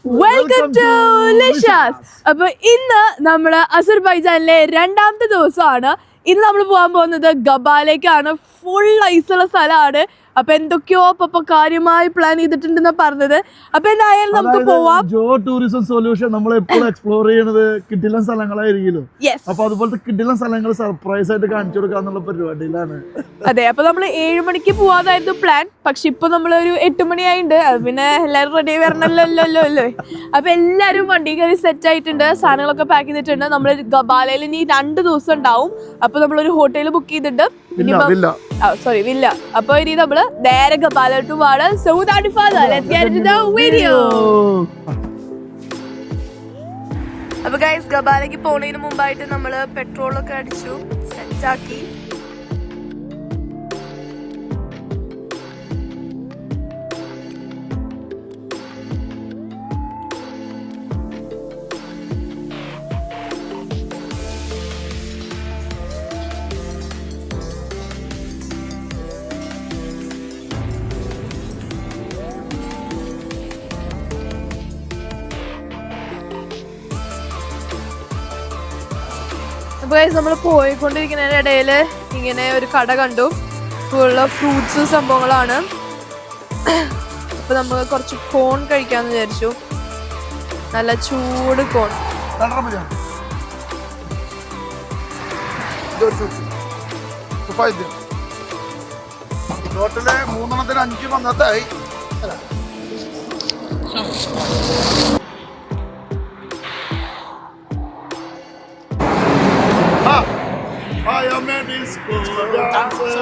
Welcome to ലിഷാസ്. അപ്പൊ ഇന്ന് നമ്മള് അസർബൈജാനിലെ രണ്ടാമത്തെ ദിവസമാണ്. ഇന്ന് നമ്മൾ പോകാൻ പോകുന്നത് ഗബാലേക്കാണ്. ഫുൾ ഐസുള്ള സ്ഥലമാണ്. അപ്പൊ എന്തൊക്കെയോ അപ്പൊ കാര്യമായി പ്ലാൻ ചെയ്തിട്ടുണ്ടെന്നാ പറഞ്ഞത്. അപ്പൊ എന്തായാലും നമുക്ക് പോവാം. ജോ ടൂറിസം സൊല്യൂഷൻ നമ്മൾ എപ്പോഴും എക്സ്പ്ലോർ ചെയ്യുന്നത് കിടിലൻ സ്ഥലങ്ങളായിരിക്കുമല്ലോ. അപ്പൊ അതുപോലത്തെ കിടിലൻ സ്ഥലങ്ങൾ സർപ്രൈസ് ആയിട്ട് കാണിച്ചു കൊടുക്കാന്നുള്ള പരിപാടിയിലാണ്. അതെ, അപ്പൊ നമ്മള് 7 മണിക്ക് പോവാതായിരുന്നു പ്ലാൻ. പക്ഷെ ഇപ്പൊ നമ്മളൊരു 8 മണിയായിട്ടുണ്ട്. പിന്നെ എല്ലാരും റെഡി വരണല്ലോ. അപ്പൊ എല്ലാരും വണ്ടി കയറി സെറ്റ് ആയിട്ടുണ്ട്. സാധനങ്ങളൊക്കെ പാക്ക് ചെയ്തിട്ടുണ്ട്. നമ്മള് ഗബാലയിൽ ഇനി 2 ദിവസം ഉണ്ടാവും. അപ്പൊ നമ്മളൊരു ഹോട്ടൽ ബുക്ക് ചെയ്തിട്ടുണ്ട്. Sorry, villa. അപ്പൊ ഇനി നമ്മള് നേരെ ഗബാലോട്ട് പോവാണ്. So without further, let's get into the video. അപ്പൊ ഗൈസ്, ഗബാലേക്ക് പോണതിന് മുമ്പായിട്ട് നമ്മള് പെട്രോളൊക്കെ അടിച്ചു സെറ്റ് ആക്കി. നമ്മൾ പോയിക്കൊണ്ടിരിക്കുന്നതിന്റെ ഇടയില് ഇങ്ങനെ ഒരു കട കണ്ടു. ഫുള്ള് ഫ്രൂട്ട്സ് സംഭവങ്ങളാണ്. അപ്പൊ നമ്മൾ കുറച്ച് കോൺ കഴിക്കാന്ന് വിചാരിച്ചു. നല്ല ചൂട് കോൺ. ടോട്ടല് 3 5 വന്നതായി. I am a disco dancer.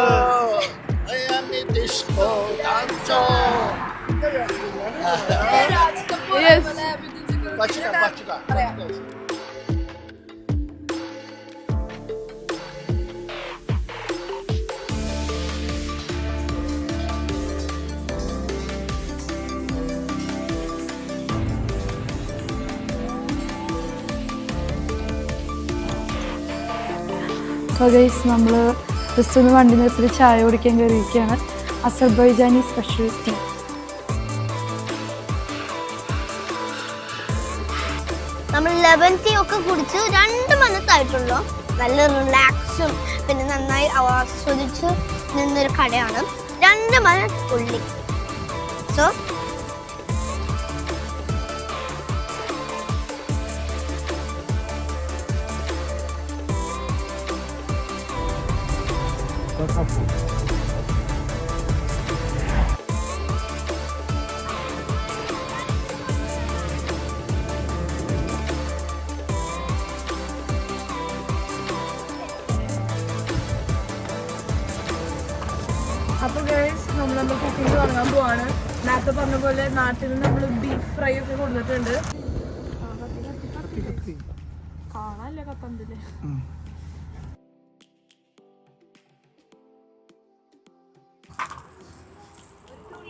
I am a disco dancer. Yes. Başka. അപ്പോൾ ഗൈസ്, നമ്മൾ ജസ്റ്റ് ഒന്ന് വണ്ടി നിർത്തി ചായ കുടിക്കാൻ കയറിയിരിക്കുകയാണ്. Azerbaijani special tea. നമ്മൾ ലെമൺ ടീ ഒക്കെ കുടിച്ച് 2 മണിക്കായിട്ടുള്ളൂ. നല്ല റിലാക്സും പിന്നെ നന്നായി ആസ്വദിച്ച് നിന്നൊരു കടയാണ്. 2 മണി ഉള്ളി. സോ അപ്പൊ ഗൈസ്, നമ്മൾ കുക്കിംഗ് തുടങ്ങാൻ പോവാണ്. നേരത്തെ പറഞ്ഞ പോലെ നാട്ടിൽ നിന്ന് നമ്മൾ ബീഫ് ഫ്രൈ ഒക്കെ കൊടുത്തിട്ടുണ്ട്. കാണാല്ലേ കത്തണ്ടില്ലേ.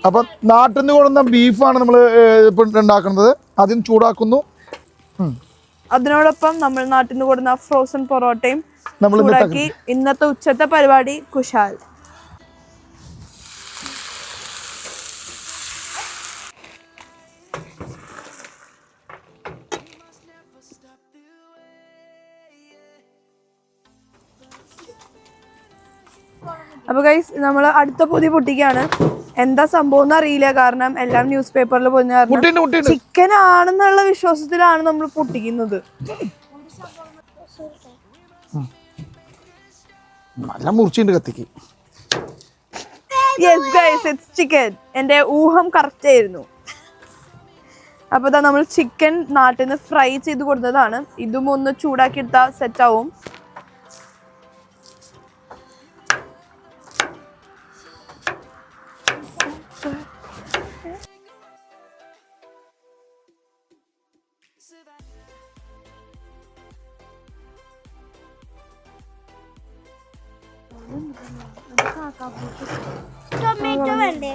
അപ്പൊ നാട്ടിൽ നിന്ന് കൊടുക്കുന്ന ബീഫാണ് നമ്മൾ ഇപ്പൊ ഉണ്ടാക്കുന്നത്. ആദ്യം ചൂടാക്കുന്നു. അതിനോടൊപ്പം നമ്മൾ നാട്ടിൽ നിന്ന് കൊടുക്കുന്ന ഫ്രോസൺ പൊറോട്ടയും ചൂടാക്കി. ഇന്നത്തെ ഉച്ചത്തെ പരിപാടി കുശാൽ. അപ്പൊ ഗൈസ്, നമ്മൾ അടുത്ത പൊതി പൊട്ടിക്കാണ്. എന്താ സംഭവം എന്ന് അറിയില്ല. കാരണം എല്ലാം ന്യൂസ് പേപ്പറിൽ പോയി ചിക്കൻ ആണെന്നുള്ള വിശ്വാസത്തിലാണ് നമ്മൾ പൊട്ടിക്കുന്നത്. നല്ല മുറിച്ചുണ്ട് കത്തിക്ക്. Yes guys, it's chicken. എന്റെ ഊഹം കറക്റ്റ് ആയിരുന്നു. അപ്പൊ നമ്മൾ ചിക്കൻ നാട്ടിൽ നിന്ന് ഫ്രൈ ചെയ്ത് കൊടുത്തതാണ്. ഇതും ഒന്ന് ചൂടാക്കി എടുത്താൽ സെറ്റ് ആവും. ടൊമാറ്റോ വേണ്ടേ?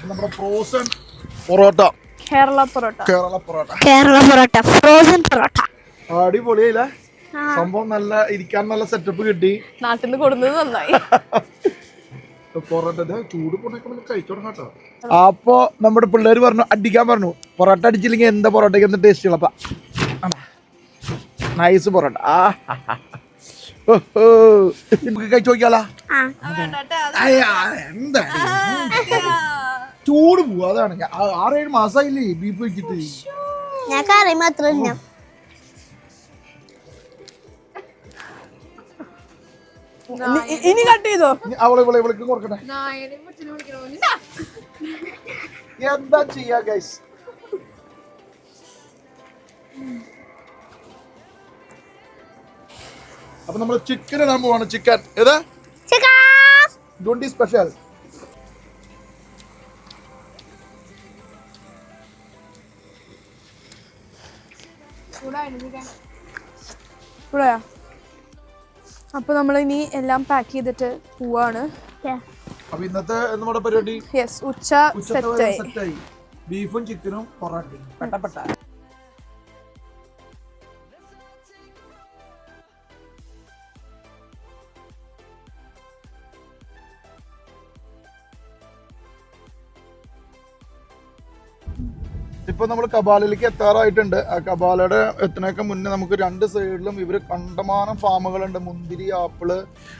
നമ്മുടെ ഫ്രോസൺ പൊറോട്ട. കേരള പൊറോട്ട. ഫ്രോസൺ പൊറോട്ട. അടിപൊളിയായില്ലേ സംഭവം? നല്ല ഇരിക്കാൻ നല്ല സെറ്റപ്പ് കിട്ടി. നാട്ടിൽ നിന്ന് കൊടുക്കുന്നത് നന്നായി. പൊറോട്ട ചൂട് പൊറോട്ട കഴിച്ചോടങ്ങാം കേട്ടോ. അപ്പൊ നമ്മുടെ പിള്ളേര് പറഞ്ഞു അടിക്കാൻ പറഞ്ഞു, പൊറോട്ട അടിച്ചില്ലെങ്കിൽ എന്താ പൊറോട്ടയ്ക്ക് എന്താ ടേസ്റ്റ് ഉള്ള നൈസ് പൊറോട്ട. നമുക്ക് കഴിച്ചു നോക്കിയാലോ? എന്താ ചൂട് പോവാ, അതാണ് 6-7 മാസമായില്ലേ ബീഫ് വെച്ചിട്ട്. ഞാൻ കറി മാത്രം ഇനി കട്ട് ചെയ്തോ? അവളെ കൊടുക്കട്ടെ. എന്താ ചെയ്യാ ഗൈസ്? അപ്പൊ നമ്മള് ചിക്കൻ ഇടാൻ പോവാണ്. ചിക്കൻ ഏതാ? സ്പെഷ്യൽ. അപ്പൊ നമ്മൾ ഇനി എല്ലാം പാക്ക് ചെയ്തിട്ട് പോവാണ്. അപ്പൊ ഇന്നത്തെ നമ്മുടെ പരിപാടി ഉച്ച സെറ്റായി. ബീഫും ചിക്കനും പൊറോട്ടയും പെട്ടപ്പെട്ട. ഇപ്പൊ നമ്മൾ കബാലയിലേക്ക് എത്താറായിട്ടുണ്ട്. ആ കബാലയുടെ എത്തുന്നതിനൊക്കെ മുന്നേ നമുക്ക് 2 സൈഡിലും ഇവര് കണ്ടമാനം ഫാമുകളുണ്ട്. മുന്തിരി, ആപ്പിള്,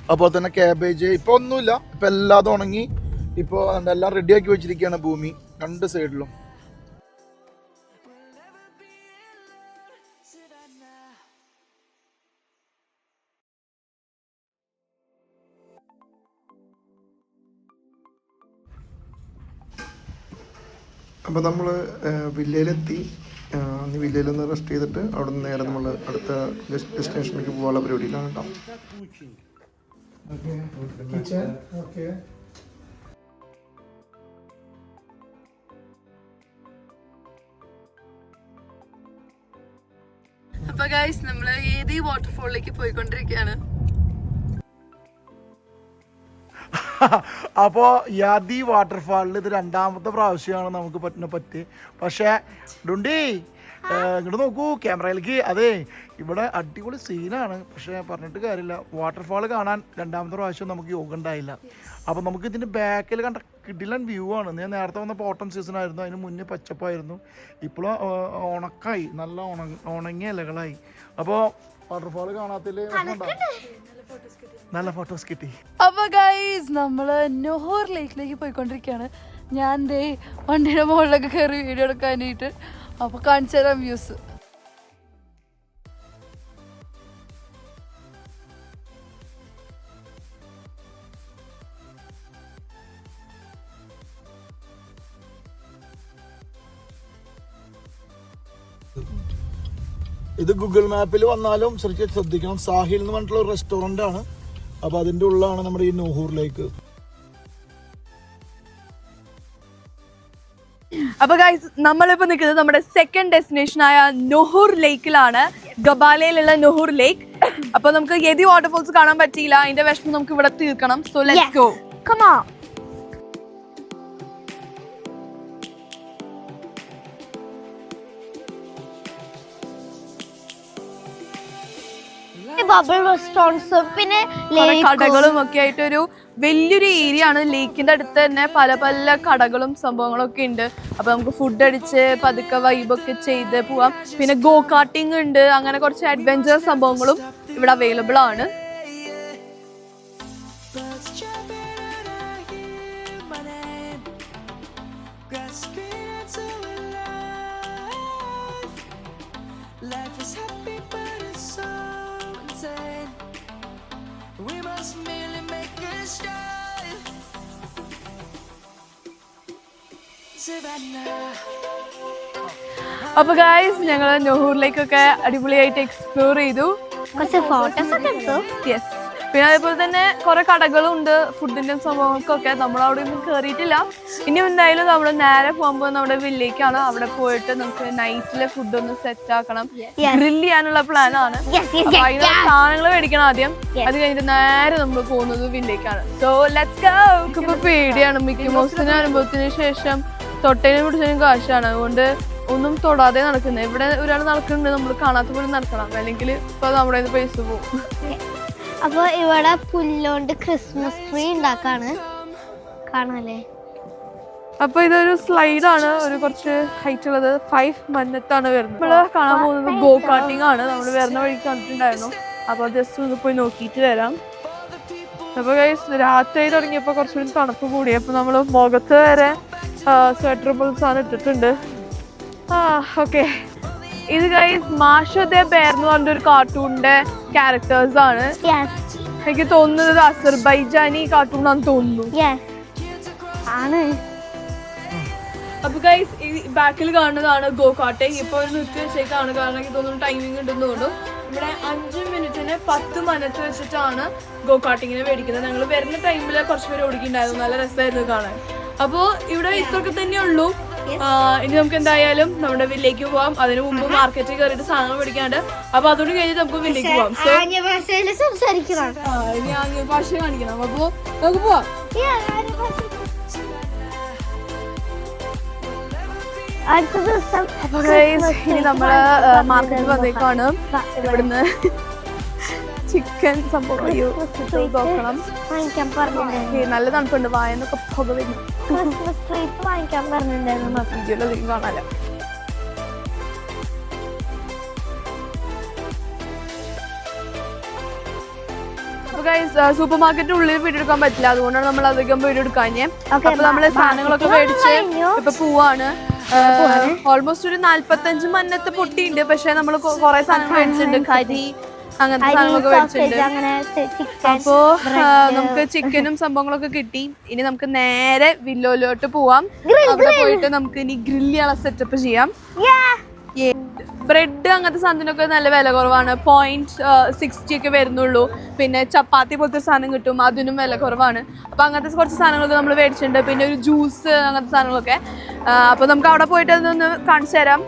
അതുപോലെ തന്നെ കാബേജ്. ഇപ്പൊ ഒന്നുമില്ല, ഇപ്പൊ എല്ലാതും ഉണങ്ങി. ഇപ്പൊ എല്ലാം റെഡിയാക്കി വെച്ചിരിക്കുകയാണ് ഭൂമി 2 സൈഡിലും. അപ്പോൾ നമ്മൾ വില്ലയിലെത്തി. വില്ലയിൽ നിന്ന് റെസ്റ്റ് ചെയ്തിട്ട് അവിടെ നിന്ന് നേരെ നമ്മൾ അടുത്ത ഡെസ്റ്റിനേഷനിലേക്ക് പോകാനുള്ള പരിപാടിയിലാണ് കേട്ടോ. അപ്പൊ ഗൈസ് നമ്മള് ഏത് വാട്ടർഫോളിലേക്ക് പോയിക്കൊണ്ടിരിക്കുകയാണ്. അപ്പോ യാദി വാട്ടർഫാളിൽ ഇത് 2ാമത്തെ പ്രാവശ്യമാണ് നമുക്ക് പറ്റി. പക്ഷെ ഡുണ്ടി ഇങ്ങോട്ട് നോക്കൂ ക്യാമറയിലേക്ക്. അതെ, ഇവിടെ അടിപൊളി സീനാണ്. പക്ഷെ പറഞ്ഞിട്ട് കാര്യമില്ല, വാട്ടർഫാൾ കാണാൻ 2ാമത്തെ പ്രാവശ്യം നമുക്ക് യോഗ ഉണ്ടായില്ല. അപ്പം നമുക്ക് ഇതിൻ്റെ ബാക്കിൽ കണ്ട കിടിലൻ വ്യൂ ആണ്. ഞാൻ നേരത്തെ വന്നപ്പോൾ ഓട്ടം സീസൺ ആയിരുന്നു, അതിന് മുന്നേ പച്ചപ്പായിരുന്നു. ഇപ്പോൾ ഉണക്കായി, നല്ല ഉണങ്ങിയ ഇലകളായി. അപ്പോൾ വാട്ടർഫാൾ കാണാത്തതിൽ നല്ല ഫോട്ടോസ് കിട്ടി. അപ്പൊ ഗൈസ് നമ്മള് നോഹർ ലേക്കിലേക്ക് പോയിക്കൊണ്ടിരിക്കുകയാണ്. ഞാൻ ദേ വണ്ടിയുടെ മുകളിലൊക്കെ കയറി വീഡിയോ എടുക്കാനായിട്ട്. അപ്പൊ കാണിച്ചു തരാം വ്യൂസ്. ഇത് ഗൂഗിൾ മാപ്പിൽ വന്നാലും ശ്രദ്ധിക്കണം, സാഹിൽ എന്ന് പറഞ്ഞിട്ടുള്ള ഒരു റെസ്റ്റോറൻ്റ് ആണ്. അപ്പൊ അതിന്റെ ഉള്ളിലാണ് നമ്മുടെ ഈ നോഹൂർ ലേക്ക്. അപ്പൊ ഗൈസ് നമ്മളിപ്പോ നിൽക്കുന്നത് നമ്മുടെ സെക്കൻഡ് ഡെസ്റ്റിനേഷൻ ആയ നോഹൂർ ലേക്കിലാണ്, ഗബാലയിലുള്ള നോഹൂർ ലേക്ക്. അപ്പൊ നമുക്ക് യതി വാട്ടർഫോൾസ് കാണാൻ പറ്റിയില്ല, അതിന്റെ വിഷമം നമുക്ക് ഇവിടെ തീർക്കണം. So let's go, come on. Bubble restaurants, പിന്നെ കടകളും ഒക്കെ ആയിട്ട് ഒരു വലിയൊരു ഏരിയ ആണ്. ലേക്കിന്റെ അടുത്ത് തന്നെ പല പല കടകളും സംഭവങ്ങളും ഒക്കെ ഉണ്ട്. അപ്പൊ നമുക്ക് ഫുഡ് അടിച്ച് പതുക്കെ വൈബൊക്കെ ചെയ്ത് പോവാം. പിന്നെ ഗോ കാർട്ടിംഗ് ഉണ്ട്, അങ്ങനെ കുറച്ച് അഡ്വഞ്ചർ സംഭവങ്ങളും ഇവിടെ അവൈലബിൾ ആണ്. അപ്പൊ ഗൈസ് ഞങ്ങൾ നോഹൂറിലേക്കൊക്കെ അടിപൊളിയായിട്ട് എക്സ്പ്ലോർ ചെയ്തു. കുറച്ച് ഫോട്ടോസ് ഒക്കെ എടുത്തു. യെസ്, പിന്നെ അതേപോലെ തന്നെ കുറെ കടകളും ഉണ്ട് ഫുഡിന്റെ സംഭവങ്ങൾക്കൊക്കെ. നമ്മൾ അവിടെ ഒന്നും കയറിയിട്ടില്ല. ഇനി എന്തായാലും നമ്മൾ നേരെ പോകുമ്പോൾ നമ്മുടെ വില്ലേക്കാണ്. അവിടെ പോയിട്ട് നമുക്ക് നൈറ്റിലെ ഫുഡ് ഒന്ന് സെറ്റ് ആക്കണം, ഗ്രില്ല് ചെയ്യാനുള്ള പ്ലാൻ ആണ്. അതിനുള്ള സാധനങ്ങൾ മേടിക്കണം ആദ്യം, അത് കഴിഞ്ഞിട്ട് നേരെ നമ്മൾ പോകുന്നത് വില്ലേക്കാണ്. So let's go. ഇപ്പൊ പേടിയാണ്, മിക്കി മൗസിന്റെ അനുഭവത്തിന് ശേഷം തൊട്ടേനും പിടിച്ചതിനും കാശാണ്. അതുകൊണ്ട് ഒന്നും തൊടാതെ നടക്കുന്നത്. ഇവിടെ ഒരാൾ നടക്കുന്നുണ്ട്, നമ്മൾ കാണാത്ത പോലെ നടക്കണം, അല്ലെങ്കിൽ ഇപ്പൊ നമ്മുടെ പൈസ പോകും. അപ്പൊ ഇവിടെ പുല്ലോണ്ട് ക്രിസ്മസ് ട്രീ ഉണ്ടാക്കാണ്. കാണാല്ലേ? അപ്പൊ ഇതൊരു സ്ലൈഡാണ്, ഒരു കുറച്ച് ഹൈറ്റ് ഉള്ളത്. 5 മന്നത്താണ് വരുന്നത്. നമ്മള് കാണാൻ പോകുന്നത് ഗോ കാർട്ടിംഗ് ആണ്. നമ്മൾ വരുന്ന വഴി കണ്ടിട്ടുണ്ടായിരുന്നു. അപ്പൊ ജസ്റ്റ് ഒന്ന് പോയി നോക്കിയിട്ട് വരാം. അപ്പൊ ഗൈസ് രാത്രി തുടങ്ങിയപ്പോ കുറച്ചുകൂടി തണുപ്പ് കൂടി. അപ്പൊ നമ്മള് മുഖത്ത് വരെ സ്വെറ്റർ ആണ് ഇട്ടിട്ടുണ്ട്. ഓക്കെ, ഇത് ഗൈസ് മാഷ് ദ ബെയർ എന്ന് പറഞ്ഞൊരു കാർട്ടൂണിന്റെ ക്യാരക്ടേഴ്സ് ആണ്. എനിക്ക് തോന്നുന്നത് അസർബൈജാനി കാർട്ടൂൺ ആണെന്ന് തോന്നുന്നു. ആണ്. അപ്പൊ ഗൈസ് ഈ ബാക്കിൽ കാണുന്നതാണ് ഗോ കാർട്ടിംഗ്. ഇപ്പൊ ഒരു നിർത്തി വെച്ചേക്കാണ്, കാരണം എനിക്ക് തോന്നുന്നു ടൈമിംഗ് ഉണ്ടെന്ന് തോന്നുന്നു. ഇവിടെ 5 മിനിറ്റിന് 10 മനത്ത് വെച്ചിട്ടാണ് ഗോ കാർട്ടിങ്ങിനെ മേടിക്കുന്നത്. ഞങ്ങൾ വരുന്ന ടൈമിൽ കുറച്ച് പേര് ഓടിക്കുന്നുണ്ടായിരുന്നു, നല്ല രസമായിരുന്നു കാണാൻ. അപ്പോൾ ഇവിടെ ഇത്രയൊക്കെ തന്നെ ഉള്ളൂ. ഇനി നമുക്ക് എന്തായാലും നമ്മുടെ വില്ലേക്ക് പോവാം. അതിന് മുമ്പ് മാർക്കറ്റിൽ കയറിയിട്ട് സാധനങ്ങൾ മേടിക്കാണ്ട്. അപ്പൊ അതോട് കഴിഞ്ഞിട്ട് നമുക്ക് വില്ലേക്ക് പോവാം. ഇനി ആംഗ്യ ഭാഷ കാണിക്കണം. അപ്പൊ നമുക്ക് പോവാം. ഇനി നമ്മള് മാർക്കറ്റിൽ വന്നേക്കാണ്. ഇവിടുന്ന് ചിക്കൻ സംഭവം നോക്കണം. നല്ല തണുപ്പുണ്ട്, വായനൊക്കെ പുക വരുന്നു. വീഡിയോയിലധികം കാണാലോ. സൂപ്പർ മാർക്കറ്റിന്റെ ഉള്ളിൽ വീഡിയോ എടുക്കാൻ പറ്റില്ല, അതുകൊണ്ടാണ് നമ്മൾ അധികം വീഡിയോ എടുക്കാഞ്ഞേ. അപ്പൊ നമ്മള് സാധനങ്ങളൊക്കെ മേടിച്ച് ഇപ്പൊ പോവാണ്. ഓൾമോസ്റ്റ് ഒരു 45 മന്നത്തെ പൊട്ടിയുണ്ട്. പക്ഷെ നമ്മൾ കുറെ സാധനങ്ങൾ മേടിച്ചിട്ടുണ്ട്, കരി അങ്ങനത്തെ സാധനങ്ങളൊക്കെ മേടിച്ചിട്ടുണ്ട്. അപ്പോ നമുക്ക് ചിക്കനും സംഭവങ്ങളൊക്കെ കിട്ടി. ഇനി നമുക്ക് നേരെ വില്ലോയിലോട്ട് പോവാം. അവിടെ പോയിട്ട് നമുക്ക് ഇനി ഗ്രില്ല് ചെയ്യാനുള്ള സെറ്റപ്പ് ചെയ്യാം. ബ്രെഡ് അങ്ങനത്തെ സാധനത്തിനൊക്കെ നല്ല വില കുറവാണ്. 0.60 ഒക്കെ വരുന്നുള്ളൂ. പിന്നെ ചപ്പാത്തി പോലത്തെ സാധനം കിട്ടും, അതിനും വില കുറവാണ്. അപ്പൊ അങ്ങനത്തെ കുറച്ച് സാധനങ്ങളൊക്കെ നമ്മൾ മേടിച്ചിട്ടുണ്ട്. പിന്നെ ഒരു ജ്യൂസ് അങ്ങനത്തെ സാധനങ്ങളൊക്കെ. അപ്പൊ നമുക്ക് അവിടെ പോയിട്ട് അതൊന്ന് കാണിച്ചു തരാം.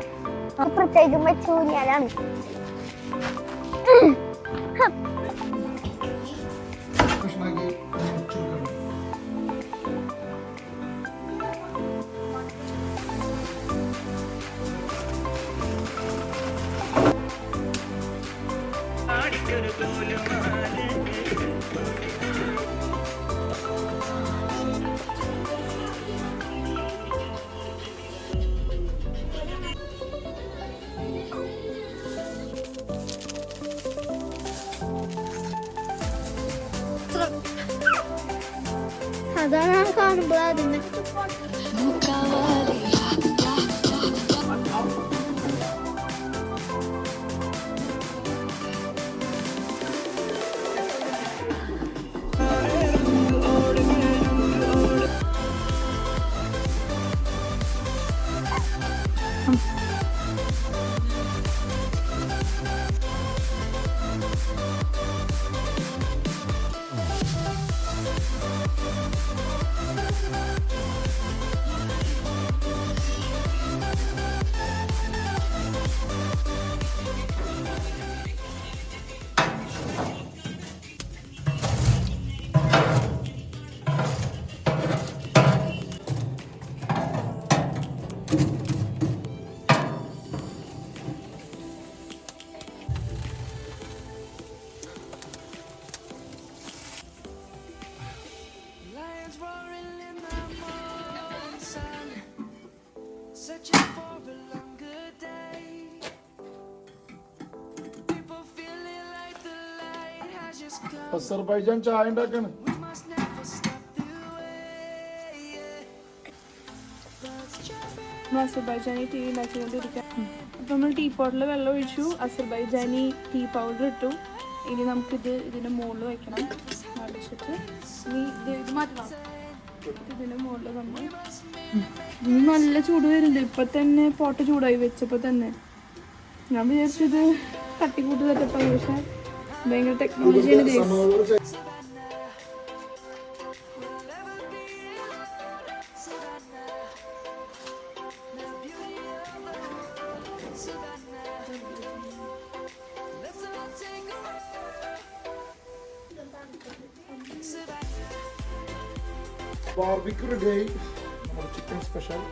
അതാണ് കാണുമ്പോൾ അതിന് അസർബൈജാൻ ചായ ഉണ്ടാക്കാണ്. Azerbaijani tea ഉണ്ടാക്കിക്കൊണ്ടിരിക്കാം. അപ്പം നമ്മൾ ടീ പോട്ടിൽ വെള്ളം ഒഴിച്ചു, അസർബൈജാനി ടീ പൗഡർ ഇട്ടു. ഇനി നമുക്കിത് ഇതിൻ്റെ മുകളിൽ വയ്ക്കണം. അടിച്ചിട്ട് ഇനി ഇത് മാറ്റണം. ഇതിൻ്റെ മുകളിൽ നമ്മൾ ഇനി നല്ല ചൂട് വരുന്നുണ്ട്. ഇപ്പം തന്നെ പോട്ട് ചൂടായി വെച്ചപ്പോൾ തന്നെ. ഞാൻ വിചാരിച്ചത് തട്ടിക്കൂട്ട് തട്ടപ്പായി, പക്ഷെ ഭയങ്കര ടെക്നോളജിയാണ് ഇത്. ബാർബിക്യൂ റെഡിയായി, നമ്മുടെ ചിക്കൻ സ്പെഷ്യൽ.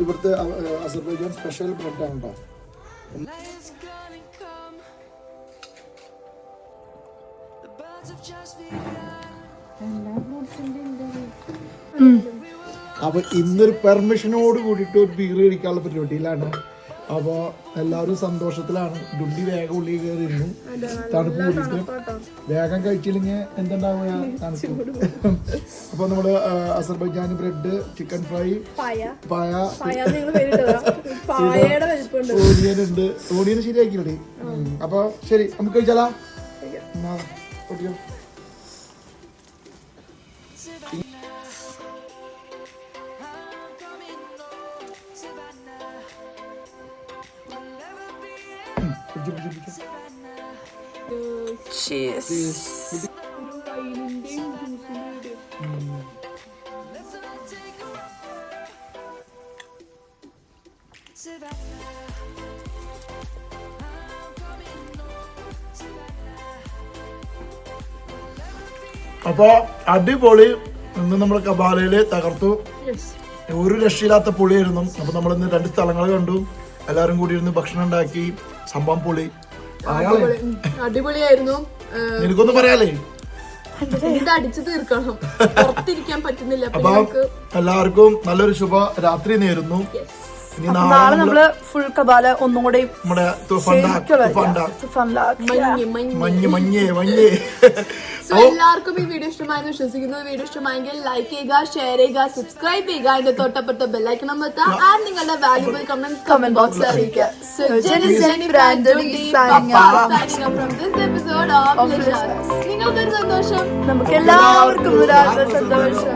ഇവിടുത്തെ അസർബൈജാൻ സ്പെഷ്യൽ ബ്രെഡാണ് കേട്ടോ. അപ്പൊ ഇന്നൊരു പെർമിഷനോട് കൂടിയിട്ട് ഒരു ബീർ കഴിക്കാനുള്ള പരിപാടിയിലാണ്. അപ്പൊ എല്ലാവരും സന്തോഷത്തിലാണ്. ഡുണ്ടി വേഗം ഉള്ളി കയറി ഇരുന്നു. തണുപ്പ് കൂടിയിട്ട് വേഗം കഴിച്ചില്ലെങ്കിൽ എന്തുണ്ടാവുക, തണുപ്പ്. അപ്പൊ നമ്മള് അസർബൈജാനി ബ്രെഡ്, ചിക്കൻ ഫ്രൈ, പായ, ഓണിയൻ ഉണ്ട്. ഓണിയൻ ശരിയാക്കിയില്ലേ? അപ്പൊ ശരി, നമുക്ക് കഴിച്ചാലോ. അപ്പൊ അടിപൊളി. ഇന്ന് നമ്മൾ കബാലയില് തകർത്തു. ഒരു രക്ഷയില്ലാത്ത പൊളിയായിരുന്നു. അപ്പൊ നമ്മൾ ഇന്ന് 2 സ്ഥലങ്ങൾ കണ്ടു. എല്ലാരും കൂടി ഇരുന്ന് ഭക്ഷണം ഉണ്ടാക്കി. സംഭവം പൊളി. അടിപൊളിയായിരുന്നു. എനിക്കൊന്നും പറയാലേ, ഇത് അടിച്ചു തീർക്കണം, പുറത്തിരിക്കാൻ പറ്റുന്നില്ല. അപ്പൊ എല്ലാവർക്കും നല്ലൊരു ശുഭ രാത്രി നേരുന്നു. ഇനി നാളെ നമ്മള് ഫുൾ കബാല ഒന്നും കൂടെ നമ്മുടെ എല്ലാവർക്കും ഈ വീഡിയോ ഇഷ്ടമായെന്ന് വിശ്വസിക്കുന്നു. വീഡിയോ ഇഷ്ടമായെങ്കിൽ ലൈക്ക് ചെയ്യുക, ഷെയർ ചെയ്യുക, സബ്സ്ക്രൈബ് ചെയ്യുക, അതിന്റെ തൊട്ടപ്പുറത്തെ ബെല്ലൈക്കൺ അമർത്തുക, ആൻഡ് നിങ്ങളുടെ വാല്യുബിൾ കമന്റ് ബോക്സിൽ അറിയിക്കുക. നിങ്ങൾക്കൊരു സന്തോഷം, നമുക്ക് എല്ലാവർക്കും സന്തോഷം.